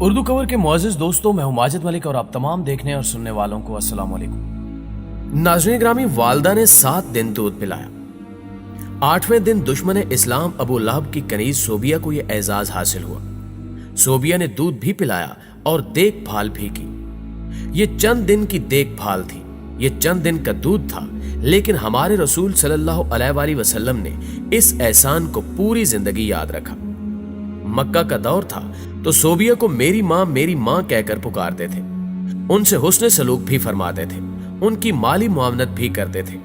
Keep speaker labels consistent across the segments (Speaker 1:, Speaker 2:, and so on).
Speaker 1: اردو کور کے معزز دوستوں، میں ہوں ماجد ملک اور آپ تمام دیکھنے اور سننے والوں کو السلام علیکم۔ ناظرین گرامی، والدہ نے 7 دن دودھ پلایا۔ 8ویں دن دشمن اسلام ابو لہب کی کنیز صوبیہ کو یہ اعزاز حاصل ہوا۔ صوبیہ نے دودھ بھی پلایا اور دیکھ بھال بھی کی۔ یہ چند دن کی دیکھ بھال تھی، یہ چند دن کا دودھ تھا، لیکن ہمارے رسول صلی اللہ علیہ وآلہ وسلم نے اس احسان کو پوری زندگی یاد رکھا۔ مکہ کا دور تھا تو صوبیہ کو میری ماں کہہ کر پکارتے تھے، ان سے حسن سلوک بھی فرماتے تھے، ان کی مالی معاونت بھی کرتے تھے۔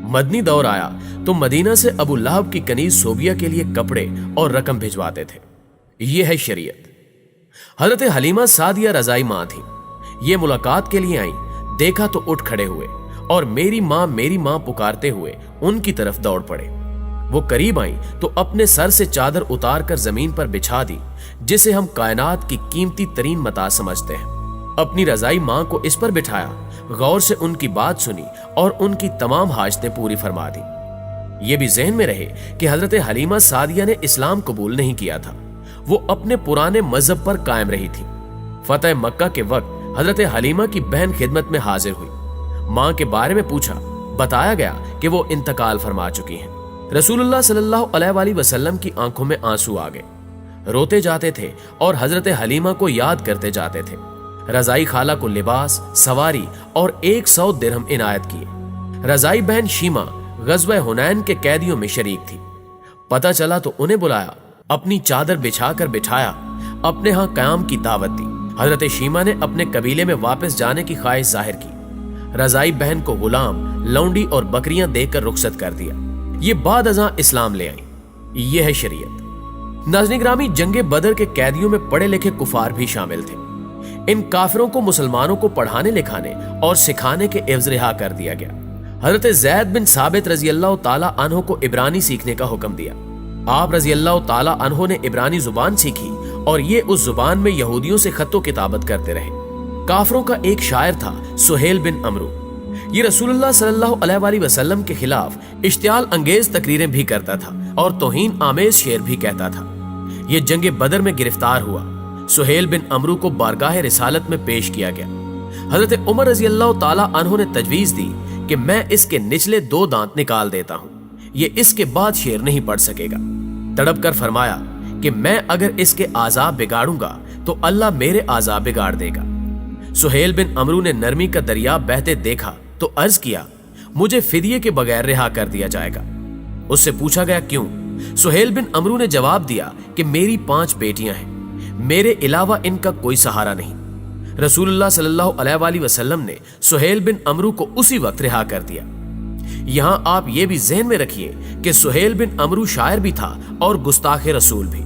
Speaker 1: مدنی دور آیا تو مدینہ سے ابو لہب کی کنیز صوبیہ کے لیے کپڑے اور رقم بھجواتے تھے۔ یہ ہے شریعت۔ حضرت حلیمہ سعدیہ رضائی ماں تھی، یہ ملاقات کے لیے آئیں، دیکھا تو اٹھ کھڑے ہوئے اور میری ماں پکارتے ہوئے ان کی طرف دوڑ پڑے۔ وہ قریب آئیں تو اپنے سر سے چادر اتار کر زمین پر بچھا دی، جسے ہم کائنات کی قیمتی ترین متاع سمجھتے ہیں۔ اپنی رضائی ماں کو اس پر بٹھایا، غور سے ان کی بات سنی اور ان کی تمام حاجتیں پوری فرما دی۔ یہ بھی ذہن میں رہے کہ حضرت حلیمہ سعدیہ نے اسلام قبول نہیں کیا تھا، وہ اپنے پرانے مذہب پر قائم رہی تھی۔ فتح مکہ کے وقت حضرت حلیمہ کی بہن خدمت میں حاضر ہوئی، ماں کے بارے میں پوچھا، بتایا گیا کہ وہ انتقال فرما چکی ہیں۔ رسول اللہ صلی اللہ علیہ وآلہ وسلم کی آنکھوں میں آنسو آ گئے، روتے جاتے تھے اور حضرت حلیمہ کو یاد کرتے جاتے تھے۔ رضائی خالہ کو لباس، سواری اور 100 درہم عنایت کیے۔ رضائی بہن شیمہ غزوہ حنین کے قیدیوں میں شریک تھی۔ پتہ چلا تو انہیں بلایا، اپنی چادر بچھا کر بٹھایا، اپنے ہاں قیام کی دعوت دی۔ حضرت شیمہ نے اپنے قبیلے میں واپس جانے کی خواہش ظاہر کی۔ رضائی بہن کو غلام، لونڈی اور بکریاں دے کر رخصت کر دیا۔ یہ بعد ازاں اسلام لے آئیں۔ یہ ہے شریعت۔ ناظرین گرامی، جنگ بدر کے قیدیوں میں پڑھے لکھے کفار بھی شامل تھے۔ ان کافروں کو مسلمانوں کو پڑھانے لکھانے اور سکھانے کے عوض رہا کر دیا گیا۔ حضرت زید بن ثابت رضی اللہ تعالی عنہ کو عبرانی سیکھنے کا حکم دیا۔ آپ رضی اللہ تعالی عنہ نے عبرانی زبان سیکھی اور یہ اس زبان میں یہودیوں سے خط و کتابت کرتے رہے۔ کافروں کا ایک شاعر تھا سہیل بن عمرو، یہ رسول اللہ صلی اللہ علیہ وآلہ وسلم کے خلاف اشتعال انگیز تقریریں بھی کرتا تھا اور توہین آمیز شعر بھی کہتا تھا۔ یہ جنگ بدر میں گرفتار ہوا۔ سہیل بن عمرو کو بارگاہ رسالت میں پیش کیا گیا۔ حضرت عمر رضی اللہ تعالی عنہ نے تجویز دی کہ میں اس کے نچلے 2 دانت نکال دیتا ہوں، یہ اس کے بعد شعر نہیں پڑھ سکے گا۔ تڑپ کر فرمایا کہ میں اگر اس کے اعضاء بگاڑوں گا تو اللہ میرے اعضاء بگاڑ دے گا۔ سہیل بن عمرو نے نرمی کا دریا بہتے دیکھا تو عرض کیا، مجھے فدیے کے بغیر رہا کر دیا جائے گا۔ اس سے پوچھا گیا کیوں؟ سہیل بن عمرو نے جواب دیا کہ میری 5 بیٹیاں ہیں، میرے علاوہ ان کا کوئی سہارا نہیں۔ رسول اللہ صلی اللہ علیہ وآلہ وسلم نے سہیل بن عمرو کو اسی وقت رہا کر دیا۔ یہاں آپ یہ بھی ذہن میں رکھیے کہ سہیل بن عمرو شاعر بھی تھا اور گستاخ رسول بھی،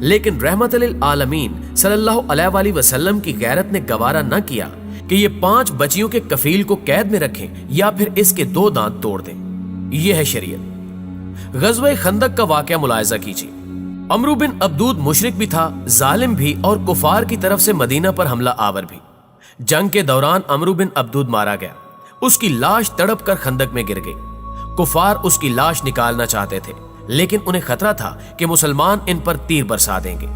Speaker 1: لیکن رحمت للعالمین صلی اللہ علیہ وآلہ وسلم کی غیرت نے گوارا نہ کیا کہ یہ 5 بچیوں کے کفیل کو قید میں رکھیں یا پھر اس کے 2 دانت توڑ دیں۔ یہ ہے شریعت۔ غزوہ خندق کا واقعہ ملاحظہ کیجیے۔ عمرو بن عبدود مشرک بھی تھا، ظالم بھی اور کفار کی طرف سے مدینہ پر حملہ آور بھی۔ جنگ کے دوران عمرو بن عبدود مارا گیا، اس کی لاش تڑپ کر خندق میں گر گئی۔ کفار اس کی لاش نکالنا چاہتے تھے، لیکن انہیں خطرہ تھا کہ مسلمان ان پر تیر برسا دیں گے۔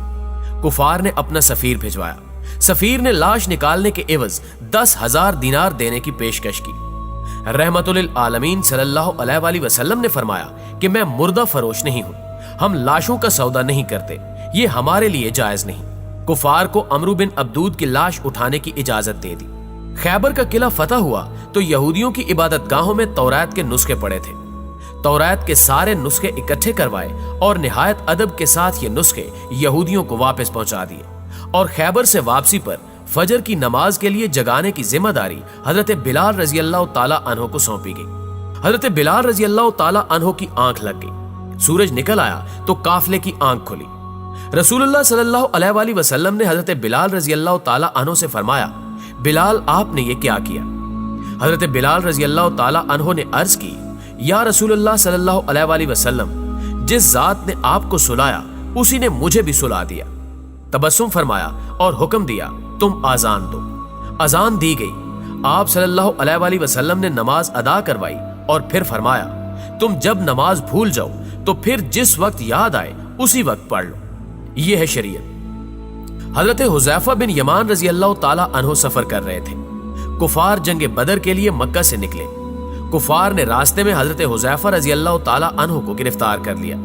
Speaker 1: کفار نے اپنا سفیر بھجوایا۔ سفیر نے لاش نکالنے کے عوض 10,000 دینار دینے کی پیشکش کی۔ رحمت للعالمین صلی اللہ علیہ وآلہ وسلم نے فرمایا کہ میں مردہ فروش نہیں ہوں، ہم لاشوں کا سودا نہیں کرتے، یہ ہمارے لیے جائز نہیں۔ کفار کو عمرو بن عبدود کی لاش اٹھانے کی اجازت دے دی۔ خیبر کا قلعہ فتح ہوا تو یہودیوں کی عبادت گاہوں میں تورات کے نسخے پڑے تھے۔ تورات کے سارے نسخے اکٹھے کروائے اور نہایت ادب کے ساتھ یہ نسخے یہودیوں کو واپس پہنچا دیے، اور خیبر سے واپسی پر فجر کی نماز کے لیے جگانے کی ذمہ داری حضرت بلال رضی اللہ تعالی عنہ کو سونپی گئی۔ حضرت بلال رضی اللہ تعالی عنہ کی آنکھ لگ گئی، سورج نکل آیا تو قافلے کی آنکھ کھلی۔ رسول اللہ صلی اللہ علیہ وآلہ وسلم نے حضرت بلال رضی اللہ تعالی عنہ سے فرمایا، بلال آپ نے یہ کیا کیا؟ حضرت بلال رضی اللہ تعالی عنہ نے عرض کی، یا رسول اللہ صلی اللہ علیہ وآلہ وسلم، جس ذات نے آپ کو سلایا اسی نے مجھے بھی سلا دیا۔ تبسم فرمایا اور حکم دیا، تم آزان دو۔ اذان دی گئی۔ آپ صلی اللہ علیہ وآلہ وسلم نے نماز ادا کروائی اور پھر فرمایا، تم جب نماز بھول جاؤ تو پھر جس وقت یاد آئے اسی وقت پڑھ لو۔ یہ ہے شریعت۔ हजरत हुज़ैफा बिन यमान रजी अल्लाह ताला अन्हो सफर कर रहे थे। कुफार जंग बदर के लिए मक्का से निकले। कुफार ने रास्ते में हजरत हुज़ैफा रजी अल्लाह ताला अन्हो को गिरफ्तार कर लिया।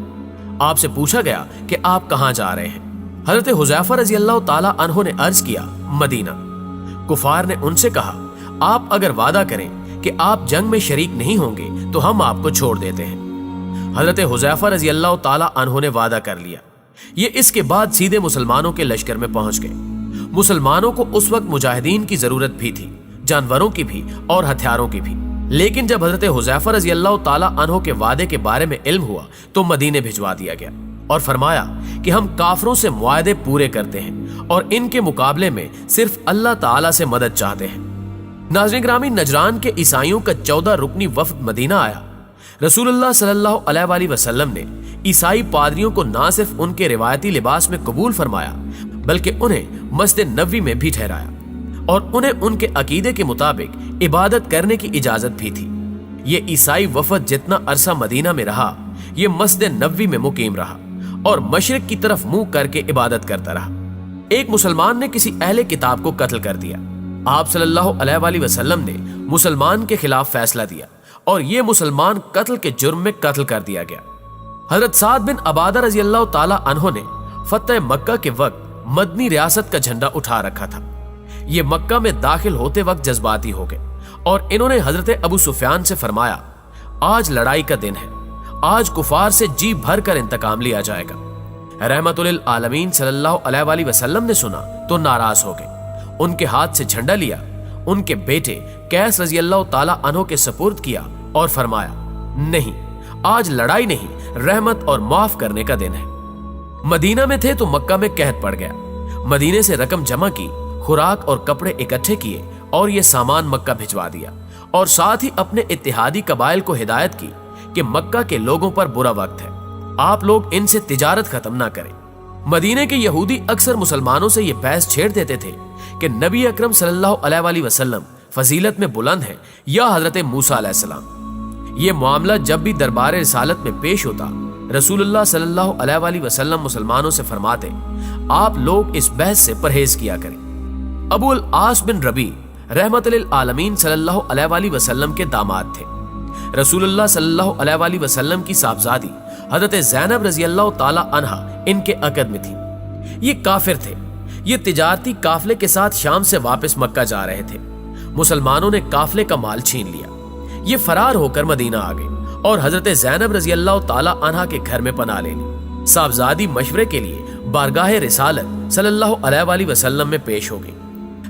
Speaker 1: आपसे पूछा गया कि आप कहां जा रहे हैं। हजरत हुज़ैफा रजी अल्लाह ताला अन्हो ने अर्ज किया, मदीना। कुफार ने उनसे कहा, आप अगर वादा करें कि आप जंग में शरीक नहीं होंगे तो हम आपको छोड़ देते हैं। हजरत हुज़ैफा रजी अल्लाह ताला अन्हो ने वादा कर लिया। ये इसके बाद सीधे मुसलमानों के लश्कर में पहुंच गए। मुसलमानों को उस वक्त मुजाहिदीन की जरूरत भी थी, जानवरों की भी और हथियारों की भी। लेकिन जब हजरत हुज़ैफा रजी अल्लाह ताला अन्हो के वादे के बारे में इल्म हुआ तो मदीने भिजवा दिया गया और फरमाया कि हम काफरों से मुआहदे पूरे करते हैं और इनके मुकाबले में सिर्फ अल्लाह ताला से मदद चाहते हैं। नाज़रीन ग्रामी, नजरान के ईसाइयों का 14 रुकनी वफ्द मदीना आया। रसूलुल्लाह सल्लल्लाहु अलैहि वसल्लम ने ईसाई पादरियों को ना सिर्फ उनके रिवायती लिबास में कबूल फरमाया बल्कि उन्हें मस्जिद नबवी में भी ठहराया और उन्हें उनके अकीदे के मुताबिक इबादत करने की इजाजत भी थी। ये ईसाई वफद जितना अरसा मदीना में रहा, ये मस्जिद नबवी में मुकीम रहा और मशरिक की तरफ मुंह करके इबादत करता रहा। एक मुसलमान ने किसी अहले किताब को कत्ल कर दिया। आप सल्लल्लाहु अलैहि वसल्लम ने मुसलमान के खिलाफ फैसला दिया और ये मुसलमान कत्ल के जुर्म में कत्ल कर दिया गया। हजरत साद बिन अबादा रजी अल्लाह ताला अन्हो ने फतह मक्का के वक्त मदनी रियासत का झंडा उठा रखा था। ये मक्का में दाखिल होते वक्त जज्बाती हो गए और इन्होंने हजरत अबू सुफियान से फरमाया, आज लड़ाई का दिन है, आज कुफार से जी भर कर इंतकाम लिया जाएगा। रहमतुल आलमीन सल्लल्लाहु अलैहि वसल्लम ने सुना तो नाराज हो गए। उनके हाथ से झंडा लिया, उनके बेटे कैस रजी अल्लाह ताला अन्हो के सपुर्द किया और फरमाया, नहीं, आज लड़ाई नहीं, रहमत और माफ करने का दिन है। मदीना में थे तो मक्का में कहत पड़ गया। मदीने से रकम जमा की, खुराक और कपड़े इकट्ठे किए और ये सामान मक्का भिजवा दिया और साथ ही अपने इत्तेहादी कबाइल को हिदायत की कि मक्का के लोगों पर बुरा वक्त है, आप लोग इनसे तिजारत खत्म ना करें। मदीने के यहूदी अक्सर मुसलमानों से ये बहस छेड़ देते थे कि नबी अकरम सल्लल्लाहु अलैहि वसल्लम फजीलत में बुलंद है या हजरत मूसा अलैहिस्सलाम। ये मामला जब भी दरबार रिसालत में पेश होता, रसूलुल्लाह सल्लल्लाहु अलैहि वसल्लम मुसलमानों से फरमाते, आप लोग इस बहस से परहेज किया करें। अबू अल आस बिन रबी रहमतुल आलमीन सल्लल्लाहु अलैहि वसल्लम के दामाद थे। रसूलुल्लाह सल्लल्लाहु अलैहि वसल्लम की साहबजादी हजरत ज़ैनब रजी अल्लाह ताला अन्हा इनके अकद में थी। ये काफिर थे। ये तिजारती काफले के साथ शाम से वापस मक्का जा रहे थे। मुसलमानों ने काफले का माल छीन लिया। ये फरार होकर मदीना आ गए और हजरत ज़ैनब रजी अल्लाह ताला अन्हा के घर में पनाह ले ली। साहबजादी मशवरे के लिए बारगाह रिसालत सल्लल्लाहु अलैहि वसल्लम में पेश हो गई।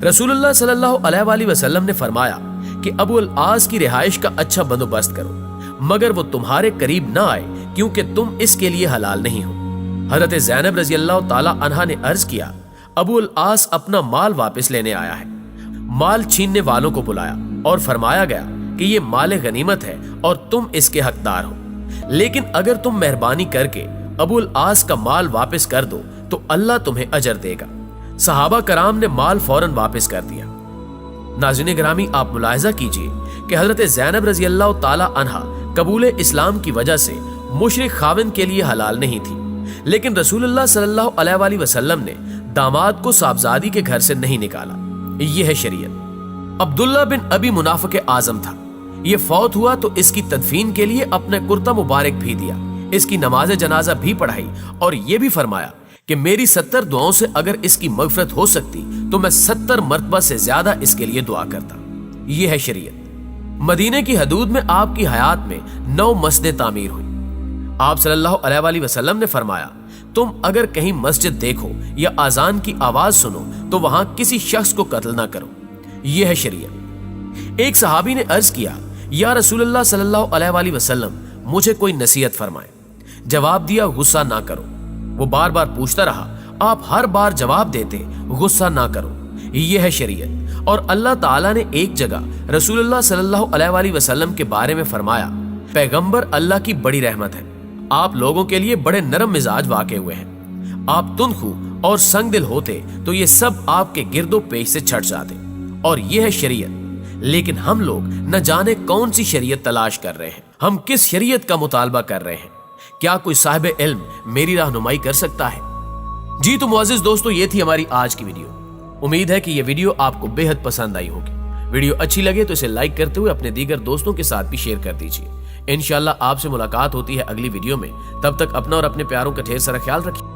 Speaker 1: रसूलुल्लाह सल्लल्लाहु अलैहि वसल्लम ने फरमाया कि अबू अल आस की रिहाइश का अच्छा बंदोबस्त करो, मगर वो तुम्हारे करीब ना आए क्योंकि तुम इसके लिए हलाल नहीं हो। हजरत ज़ैनब रजी अल्लाह ताला अन्हा ने अर्ज किया, अबू अल आस अपना माल वापस लेने आया है। माल छीनने वालों को बुलाया और फरमाया गया कि ये माल गनीमत है और तुम इसके हकदार हो, लेकिन अगर तुम मेहरबानी करके अबू अल आस का माल वापस कर दो तो अल्लाह तुम्हें अजर देगा। सहाबा कराम ने माल फौरन वापस कर दिया। नाज़रीन ग्रामी, आप मुलाहिजा कीजिए कि हजरत ज़ैनब रजी अल्लाह ताला अन्हा कबूल इस्लाम की वजह से मुशरिक खाविन के लिए हलाल नहीं थी, लेकिन रसूलुल्लाह सल्लल्लाहु अलैहि वसल्लम ने दामाद को साहबजादी के घर से नहीं निकाला। यह है शरीयत। अब्दुल्ला बिन अबी मुनाफिक आजम था। ये फौत हुआ तो इसकी तदफीन के लिए अपने कुर्ता मुबारक भी दिया, इसकी नमाज जनाजा भी पढ़ाई और ये भी फरमाया कि मेरी 70 दुआओं से अगर इसकी मगफरत हो सकती तो मैं 70 मरतबा से ज्यादा इसके लिए दुआ करता। यह है शरीयत। मदीने की हदूद में आपकी हयात में 9 मस्जिदें तामीर हुई। आप सल्लल्लाहु अलैहि वसल्लम ने फरमाया, तुम अगर कहीं मस्जिद देखो या आजान की आवाज सुनो तो वहां किसी शख्स को कत्ल ना करो। यह है शरीयत। एक सहाबी ने अर्ज किया, या रसूलुल्लाह सल्लल्लाहु अलैहि वसल्लम, मुझे कोई नसीहत फरमाए। जवाब दिया, गुस्सा ना करो। वो बार बार पूछता रहा, आप हर बार जवाब देते, गुस्सा ना करो। यह है शरीयत। और अल्लाह ताला ने एक जगह रसूलुल्लाह सल्लल्लाहु अलैहि वसल्लम के बारे में फरमाया, पैगंबर अल्लाह की बड़ी रहमत है, आप लोगों के लिए बड़े नरम मिजाज वाक़े हुए हैं। आप तुनखू और संग दिल होते तो ये सब आपके गिरदो पेश से छट जाते। और यह है शरीयत। लेकिन हम लोग न जाने कौन सी शरीयत तलाश कर रहे हैं, हम किस शरीयत का मुतालबा कर रहे हैं। क्या कोई साहिब इल्म मेरी रहनुमाई कर सकता है? جی تو معزز دوستو، یہ تھی ہماری آج کی ویڈیو۔ امید ہے کہ یہ ویڈیو آپ کو بے حد پسند آئی ہوگی۔ ویڈیو اچھی لگے تو اسے لائک کرتے ہوئے اپنے دیگر دوستوں کے ساتھ بھی شیئر کر دیجیے۔ انشاءاللہ آپ سے ملاقات ہوتی ہے اگلی ویڈیو میں۔ تب تک اپنا اور اپنے پیاروں کا ڈھیر سارا خیال رکھیے۔